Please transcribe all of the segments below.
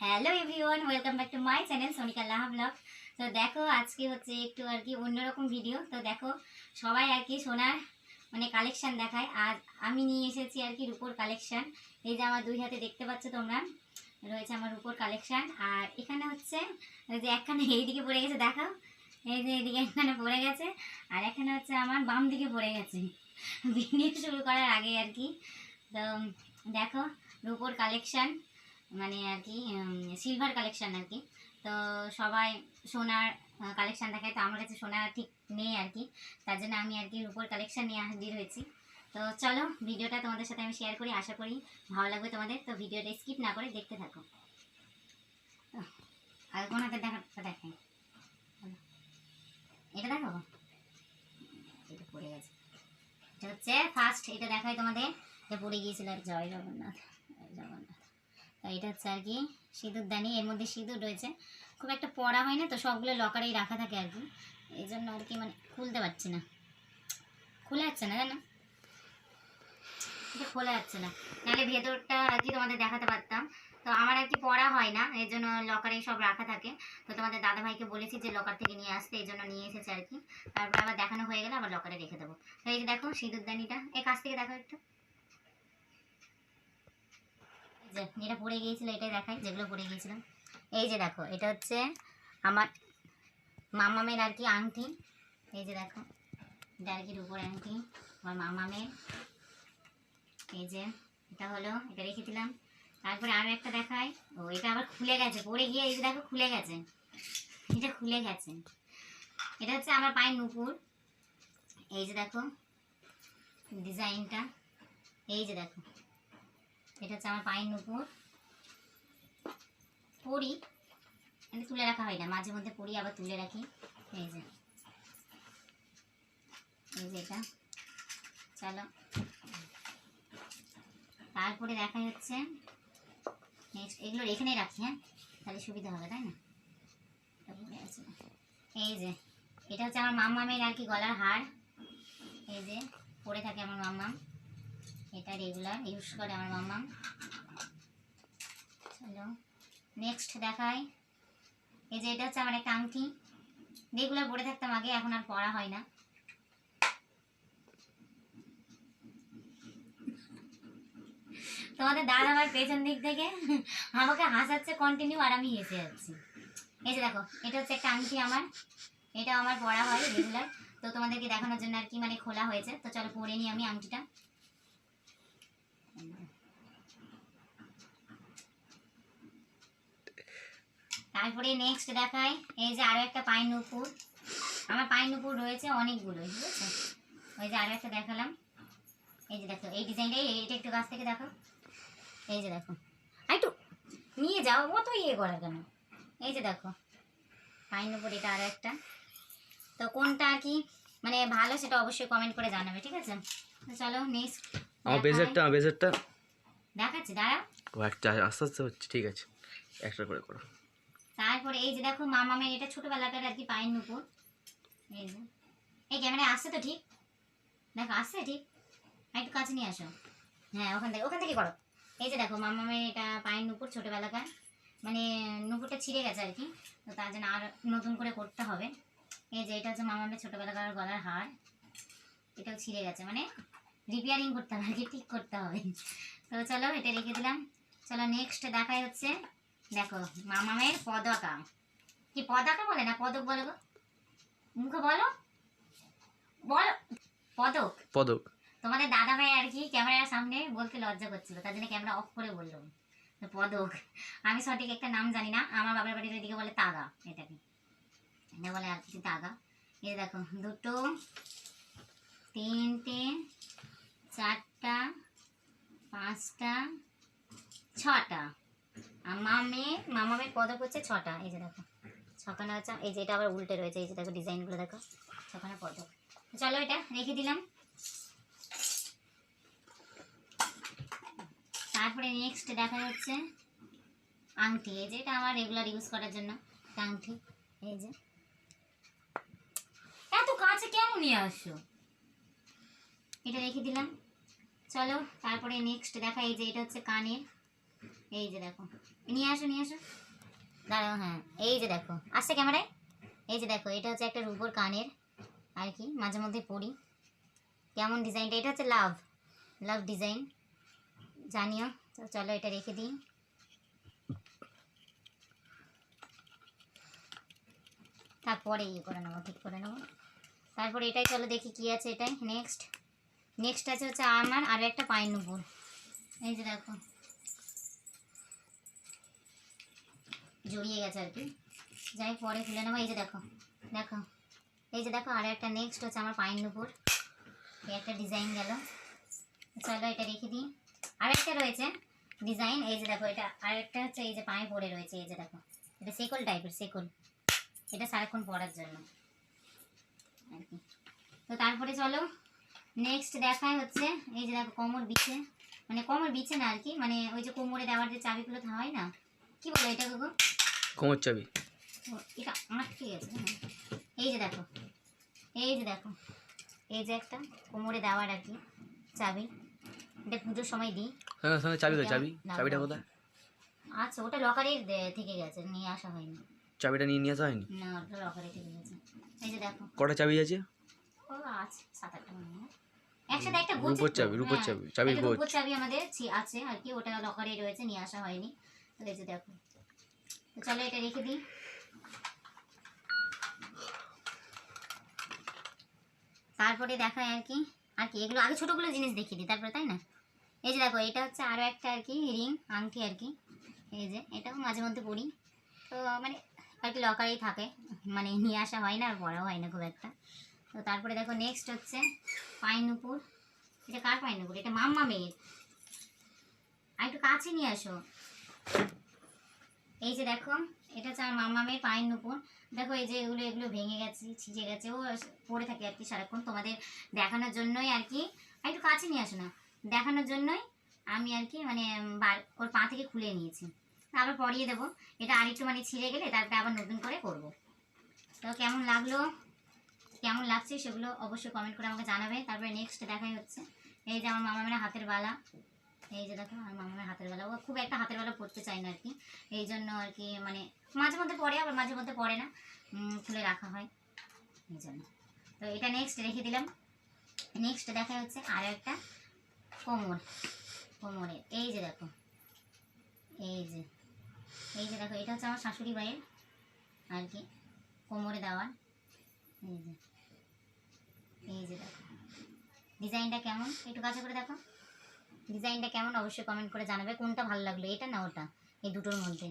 Hello everyone, welcome back to my channel Sonika Laha blog. তো দেখো আজকে হচ্ছে একটু আর কি অন্যরকম ভিডিও। তো দেখো সবাই আর কি সোনার মানে কালেকশান দেখায়, আর আমি নিয়ে এসেছি আর কি রূপোর কালেকশান। এই যে আমার দুই হাতে দেখতে পাচ্ছ তোমরা, রয়েছে আমার রূপোর কালেকশান। আর এখানে হচ্ছে যে একখানে এইদিকে পড়ে গেছে, দেখাও, এই যে এইদিকে এখানে পড়ে গেছে, আর এখানে হচ্ছে আমার বাম দিকে পড়ে গেছে ভিডিও শুরু করার আগে আর কি। তো দেখো রূপোর কালেকশান মানে আর কি সিলভার কালেকশান আর কি। তো সবাই সোনার কালেকশান দেখায়, তো আমার কাছে সোনা ঠিক নেই আর কি, তার জন্য আমি আর কি রূপোর কালেকশান নিয়ে হাজির হয়েছি। তো চলো ভিডিওটা তোমাদের সাথে আমি শেয়ার করি, আশা করি ভালো লাগবে তোমাদের। তো ভিডিওটা স্কিপ না করে দেখতে থাকো। আর কোন হাতে দেখাই, এটা দেখো, এটা পড়ে গেছে। এটা হচ্ছে ফার্স্ট, এটা দেখাই তোমাদের, এটা পড়ে গিয়েছিল আর জয় জগন্নাথ জগন্নাথ। তো এটা হচ্ছে আর কি সিঁদুর দানি, এর মধ্যে সিঁদুর রয়েছে। খুব একটা পড়া হয় না তো, সবগুলো লকারেই রাখা থাকে আর কি, এই জন্য আর কি মানে খুলতে পারছি না, খুলে যাচ্ছে না, জানো, এটা খোলা যাচ্ছে না, নাহলে ভেতরটা আর কি তোমাদের দেখাতে পারতাম। তো আমার আর কি পড়া হয় না, এই জন্য লকারেই সব রাখা থাকে। তো তোমাদের দাদাভাইকে বলেছি যে লকার থেকে নিয়ে আসতে, এই জন্য নিয়ে এসেছে আর কি। তারপর আবার দেখানো হয়ে গেলে আবার লকারে রেখে দেবো। তো এই যে দেখো সিঁদুর দানিটা, এই কাছ থেকে দেখো একটু, যে যেটা পড়ে গিয়েছিল এটাই দেখাই, যেগুলো পড়ে গিয়েছিল। এই যে দেখো, এটা হচ্ছে আমার মামামের আর কি আংটি, এই যে দেখো, এটা আর কি রূপোর আংটি আমার মামামের। এই যে এটা হলো, এটা রেখে দিলাম। তারপরে আরও একটা দেখাই, ও এটা আবার খুলে গেছে পড়ে গিয়ে, এই যে দেখো খুলে গেছে, এটা খুলে গেছে। এটা হচ্ছে আমার পায়ের নুপুর, এই যে দেখো ডিজাইনটা, এই যে দেখো, এটা হচ্ছে আমার পায়ের নুপুর। পরি মানে তুলে রাখা হয় না, মাঝে মধ্যে পরি আবার তুলে রাখি। এই যে এটা, চলো তারপরে দেখাই হচ্ছে নেক্সট, এগুলো এখানেই রাখি, হ্যাঁ তাহলে সুবিধা হবে, তাই না? এই যে এটা হচ্ছে আমার মাম্মামের আর কি গলার হার, এই যে পরে থাকে আমার মাম্মাম, এটা রেগুলার ইউজ করে আমার মাম্মাম। চলো নেক্সট দেখাই, এই যে এটা হচ্ছে আমার একটা আংটি, রেগুলার পরে থাকতাম আগে, এখন আর পরা হয় না। তোমাদের দাদা আমার পেছন দিক থেকে আমাকে হাসাচ্ছে কন্টিনিউ, আর আমি হেসে যাচ্ছি। এই যে দেখো, এটা হচ্ছে একটা আংটি আমার, এটা আমার পরা হয় রেগুলার। তো তোমাদেরকে দেখানোর জন্য আর কি মানে খোলা হয়েছে, তো চলো পরে নিই আমি আংটিটা। তারপরে নেক্সট দেখাই, এই যে আরো একটা পায়ের নুপুর, আমার পায়ের নুপুর রয়েছে অনেকগুলোই, ঠিক আছে। ওই যে আরো একটা দেখালাম, এই যে দেখো এই ডিজাইনটা, এইটা একটু কাছ থেকে দেখো, এই যে দেখো, একটু নিয়ে যাও, অত ইয়ে করার কেন। এই যে দেখো পায়ের নুপুর, এটা আরো একটা। তো কোনটা আর কি মানে ভালো সেটা অবশ্যই কমেন্ট করে জানাবে, ঠিক আছে। তো চলো নেক্সট বেজারটা দেখাচ্ছি, দাঁড়া, ও একটা আস্তে আস্তে হচ্ছে, ঠিক আছে, একটা করে করো। তারপরে এই যে দেখো মামামের, এটা ছোটবেলাকার আর কি পায়ের নুপুর, এই যে, এই ক্যামেরায় আসছে তো ঠিক, দেখো আসছে ঠিক, একটু কাছে নিয়ে আসো, হ্যাঁ ওখান থেকে করো। এই যে দেখো মামামের এটা পায়ের নুপুর ছোটবেলাকার, মানে নুপুরটা ছিঁড়ে গেছে আর কি, তো তার জন্য আর নতুন করে করতে হবে। এই যে এটা হচ্ছে মামামের ছোটবেলাকার গলার হার, এটাও ছিঁড়ে গেছে, মানে রিপেয়ারিং করতে হবে আর কি, ঠিক করতে হবে। তো চলো এটা রেখে দিলাম। চলো নেক্সট দেখাই হচ্ছে, দেখো মামামের পদকা, কি পতাকা বলে না পদক বলে গো, মুখে বলো, বলো পদক। পদক তোমাদের দাদা ভাই আর কি ক্যামেরার সামনে বলতে লজ্জা করছিল, তার জন্য ক্যামেরা অফ করে বললাম পদক। আমি সঠিক একটা নাম জানি না, আমার বাবার বাড়ির ওইদিকে বলে তাগা, এটাকে এটা বলে আর কিছু তাগা। এই দেখো দুটো, তিনটে, চারটা, পাঁচটা, ছটা, আর মামামের পদক হচ্ছে ছটা। এই যে দেখো ছখানা হচ্ছে, এই যে এটা আবার উল্টে রয়েছে, এই যে দেখো ডিজাইনগুলো দেখো, ছখানা পদক। চলো এটা রেখে দিলাম। তারপরে নেক্সট দেখা যাচ্ছে আংটি, এই যে এটা আমার রেগুলার ইউজ করার জন্য আংটি, এই যে এত কাছে কেন নিয়ে আসো, এটা রেখে দিলাম। চলো তারপরে নেক্সট দেখা, এই যে এটা হচ্ছে কানের, এই যে দেখো, নিয়ে আসো নিয়ে আসো, দাঁড়াও। হ্যাঁ এই যে দেখো, আসছে ক্যামেরায়। এই যে দেখো, এটা হচ্ছে একটা রূপোর কানের আর কি, মাঝে মধ্যে পরি। কেমন ডিজাইনটা, এটা হচ্ছে লাভ লাভ ডিজাইন, জানিও। তো চলো এটা রেখে দিই। তারপরে ইয়ে করে নেবো, ঠিক করে নেবো। তারপরে এটাই চলো দেখি কি আছে এটাই। নেক্সট আছে হচ্ছে আমার আরও একটা পায়ের নুপুর। এই যে দেখো, জড়িয়ে গেছে আর কি, যাই পরে খুলে নেবো। এই যে দেখো দেখো, এই যে দেখো আর একটা নেক্সট হচ্ছে আমার পায়ের নুপুর। এই একটা ডিজাইন গেল, চলো এটা রেখে দিই। আর একটা রয়েছে ডিজাইন, এই যে দেখো, এটা আর একটা হচ্ছে এই যে পায়ে পড়ে রয়েছে। এই যে দেখো, এটা সেকল টাইপের, সেকল, এটা সারাক্ষণ পরার জন্য আর কি। তো তারপরে চলো নেক্সট দেখায় হচ্ছে এই যে দেখো, কোমর বিছে, মানে কোমর বিছে না আর কি, মানে ওই যে কোমরে দেওয়ার যে চাবিগুলো হয় না, কি বলো এটা গো? কোমর চাবি। ও, এটা আটকে গেছে। এই যে দেখো, এই যে দেখো, এই যে একটা কোমরে দেওয়ার আর কি চাবি, এটা পুজোর সময় দিই। হ্যাঁ সঙ্গে চাবি তো, চাবি, না, চাবিটা কোথায়? আচ্ছা, ওটা লকারের থেকে গেছে, নিয়ে আসা হয়নি। চাবিটা নিয়ে আসা হয়নি? না, ওটা লকারে থেকে গেছে। এই যে দেখো, কটা চাবি আছে? ও আছে 7-8টা মনে হয়। একসাথে একটা গোছ, রূপোর চাবি, রূপোর চাবি, চাবির গোছ। রূপোর চাবি আমাদের আছে আর কি, ওটা লকারে রয়েছে, নিয়ে আসা হয়নি। তো এই যে দেখো, তো চলো এটা রেখে দিই। তারপরে দেখায় আর কি, আর কি এগুলো আগে ছোটোগুলো জিনিস দেখিয়ে দিই তারপরে, তাই না? এই যে দেখো, এটা হচ্ছে আরও একটা আর কি রিং, আংটি আর কি। এই যে এটাও মাঝে মধ্যে পরি, তো মানে আর কি লকারেই থাকে, মানে নিয়ে আসা হয় না আর পরাও হয় না খুব একটা। তো তারপরে দেখো নেক্সট হচ্ছে পায়ের নুপুর। এটা কার পায়ের নুপুর? এটা মাম্মা মেয়ের। আর একটু কাছে নিয়ে আসো। এই যে দেখো, এটা হচ্ছে আমার মাম্মা মেয়ের পায়ের নুপুর। দেখো এই যে এগুলো এগুলো ভেঙে গেছে, ছিঁচে গেছে, ও পড়ে থাকে আর কি সারাক্ষণ, তোমাদের দেখানোর জন্যই আর কি। আর একটু কাছে নিয়ে আসো না, দেখানোর জন্যই আমি আর কি মানে ওর পা থেকে খুলে নিয়েছি, আবার পরিয়ে দেবো। এটা আরেকটু মানে ছিঁড়ে গেলে তারপরে আবার নতুন করে করব। তো কেমন লাগলো, কেমন লাগছে সেগুলো অবশ্যই কমেন্ট করে আমাকে জানাবে। তারপরে নেক্সট দেখাই হচ্ছে এই যে আমার মামা মেয়ের হাতের বালা। এই যে দেখো আমার মামা মেয়ের হাতের বালা, ও খুব একটা হাতের বালা পরতে চায় না আর কি, এই জন্য আর কি মানে মাঝে মধ্যে পরে, আবার মাঝে মধ্যে পরে না, খুলে রাখা হয় এই জন্য। তো এটা নেক্সট রেখে দিলাম। নেক্সট দেখা হচ্ছে আর একটা কোমরে এই যে দেখো, এই যে দেখো, এটা হচ্ছে আমার শাশুড়ি ভাইয়ের আর কি কোমরে দেওয়ার। এই যে দেখো ডিজাইনটা কেমন, একটু কাছে করে দেখো, ডিজাইনটা কেমন অবশ্যই কমেন্ট করে জানাবে। কোনটা ভালো লাগলো, এটা না ওটা, এই দুটোর মধ্যে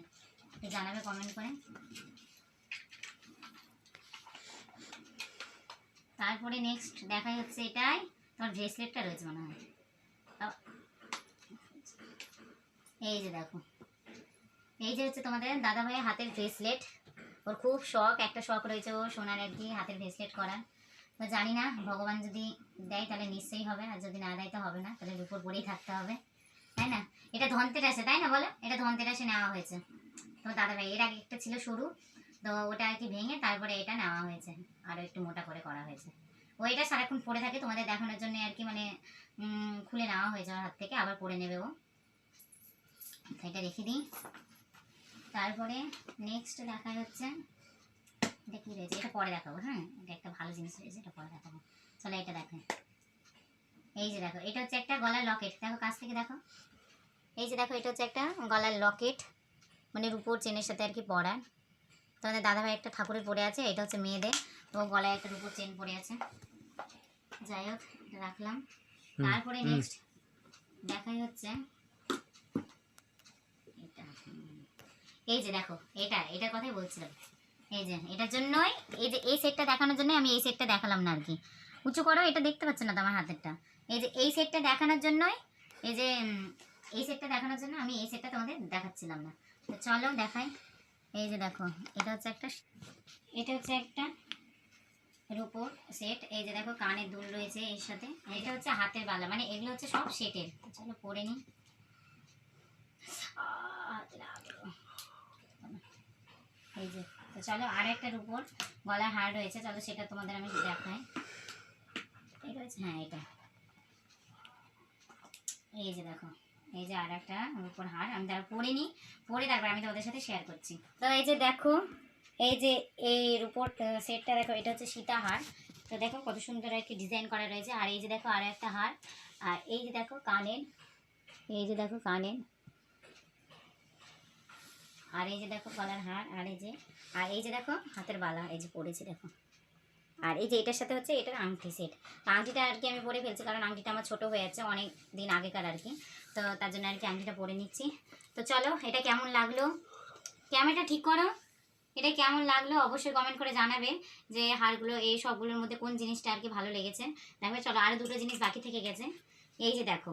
জানাবে কমেন্ট করে। তারপরে নেক্সট দেখাই হচ্ছে এটাই, তোমার ব্রেসলেটটা রয়েছে মনে হয়। এই যে দেখো, এই যে হচ্ছে তোমাদের দাদা ভাইয়ের হাতের ব্রেসলেট। ওর খুব শখ, একটা শখ রয়েছে ওর সোনার আর কি হাতের ব্রেসলেট করার। তো জানি না, ভগবান যদি দেয় তাহলে নিশ্চয়ই হবে, আর যদি না দেয় তো হবে না, তাহলে রূপোর পরেই থাকতে হবে, তাই না? এটা ধনতেরাসে, তাই না বলো? এটা ধনতেরাসে নেওয়া হয়েছে তোমার দাদা ভাই। এর আগে একটা ছিল সরু, তো ওটা আর কি ভেঙে তারপরে এটা নেওয়া হয়েছে, আরও একটু মোটা করে করা হয়েছে। ও এটা সারাক্ষণ পরে থাকে, তোমাদের দেখানোর জন্য আর কি, মানে খুলে নেওয়া হয়েছে ওর হাত থেকে, আবার পরে নেবে ও। এটা রেখে দিই। তারপরে নেক্সট দেখা হচ্ছে এটা কি রয়েছে, এটা পরে দেখাবো। হ্যাঁ, এটা একটা ভালো জিনিস রয়েছে, এটা পরে দেখাবো। চলো এটা দেখো, এই যে দেখো, এটা হচ্ছে একটা গলার লকেট। দেখো কাছ থেকে দেখো, এই যে দেখো, এটা হচ্ছে একটা গলার লকেট, মানে রূপোর চেনের সাথে আর কি পরার। তোমাদের দাদাভাই একটা ঠাকুরের পরে আছে, এটা হচ্ছে মেয়েদের, তো গলায় একটা রূপোর চেন পরে আছে। যাই হোক, এটা রাখলাম। তারপরে নেক্সট দেখাই হচ্ছে এটা, এই যে দেখো, এটার কথাই বলছিলাম। এই যে এটার জন্যই, এই যে এই সেটটা দেখানোর জন্যই আমি এই সেটটা দেখালাম না আর কি। উঁচু করো, এটা দেখতে পাচ্ছ না তো আমার হাতেরটা। এই যে এই সেটটা দেখানোর জন্যই, এই যে এই সেটটা দেখানোর জন্য আমি এই সেটটা তোমাদের দেখাচ্ছিলাম না। তো চলো দেখাই। এই যে দেখো, এটা হচ্ছে একটা রূপোর সেট। এই যে দেখো, কানের দুল রয়েছে এর সাথে, এটা হচ্ছে হাতের বালা, মানে এগুলো হচ্ছে সব সেটের। চলো পরে নিই। এই যে, তো চলো আর একটা রূপোর গলার হার রয়েছে, চলো সেটা তোমাদের আমি দেখাই। এটা হচ্ছে, হ্যাঁ এটা, এই যে দেখো, এই যে আর একটা রূপোর হার, আমি তারপর পরে নিই, পরে তারপর আমি তোমাদের সাথে শেয়ার করছি। তো এই যে দেখো, এই যে এই রূপোর সেটটা দেখো, এটা হচ্ছে সীতাহার। তো দেখো কত সুন্দর আর কি ডিজাইন করা রয়েছে। আর এই যে দেখো আর একটা হার, আর এই যে দেখো কানের, এই যে দেখো কানের, আর এই যে দেখো গলার হার, আর এই যে দেখো হাতের বালা, এই যে পরেছি দেখো। আর এই যে এটার সাথে হচ্ছে এটার আংটি সেট। তো আংটিটা আর কি আমি পরে ফেলছি, কারণ আংটিটা আমার ছোটো হয়ে যাচ্ছে অনেক দিন আগেকার আর কি। তো তার জন্য আর কি আংটিটা পরে নিচ্ছি। তো চলো, এটা কেমন লাগলো, ক্যামেরাটা ঠিক করো, এটা কেমন লাগলো অবশ্যই কমেন্ট করে জানাবে যে হারগুলো এই সবগুলোর মধ্যে কোন জিনিসটা আর কি ভালো লেগেছে। দেখবে চলো, আরও দুটো জিনিস বাকি থেকে গেছে। এই যে দেখো,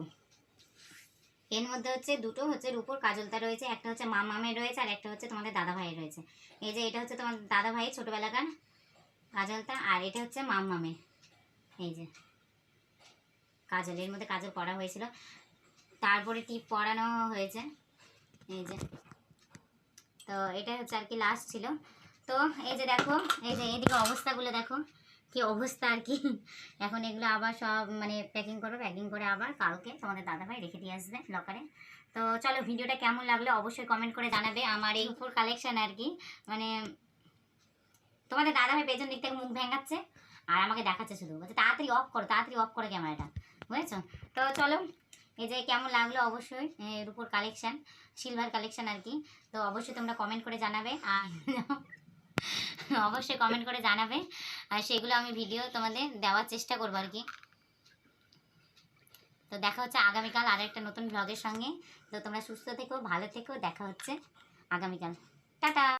এর মধ্যে হচ্ছে দুটো হচ্ছে রূপোর কাজলটা রয়েছে, একটা হচ্ছে মামের রয়েছে, আর একটা হচ্ছে তোমাদের দাদা ভাইয়ের রয়েছে। এই যে এটা হচ্ছে তোমার দাদা ভাইয়ের ছোটোবেলাকার কাজলটা, আর এটা হচ্ছে মামের। এই যে কাজল, এর মধ্যে কাজল পরা হয়েছিল, তারপরে টিপ পরানো হয়েছে। এই যে, তো এটা হচ্ছে আর কি লাস্ট ছিল। তো এই যে দেখো, এই যে এদিকে অবস্থাগুলো দেখো কি অবস্থা আর কি। এখন এগুলো আবার সব মানে প্যাকিং করো, প্যাকিং করে আবার কালকে তোমাদের দাদাভাই রেখে দিয়ে আসবে লকারে। তো চলো, ভিডিওটা কেমন লাগলো অবশ্যই কমেন্ট করে জানাবে। আমার এই উপর কালেকশন আর কি, মানে তোমাদের দাদাভাই পেছন দিক থেকে মুখ ভেঙাচ্ছে আর আমাকে দেখাচ্ছে, শুধু বলছে তাড়াতাড়ি অফ করো, তাড়াতাড়ি অফ করো ক্যামেরাটা, বুঝেছো? তো চলো, এই যে কেমন লাগলো অবশ্যই এর উপর কালেকশন, সিলভার কালেকশন আর কি। তো অবশ্যই তোমরা কমেন্ট করে জানাবে, আর অবশ্যই কমেন্ট করে জানাবে, আর সেগুলো আমি ভিডিও তোমাদের দেওয়ার চেষ্টা করবো আর কি। তো দেখা হচ্ছে আগামীকাল আর একটা নতুন ব্লগের সঙ্গে। তো তোমরা সুস্থ থেকো, ভালো থেকো, দেখা হচ্ছে আগামীকাল। টাটা।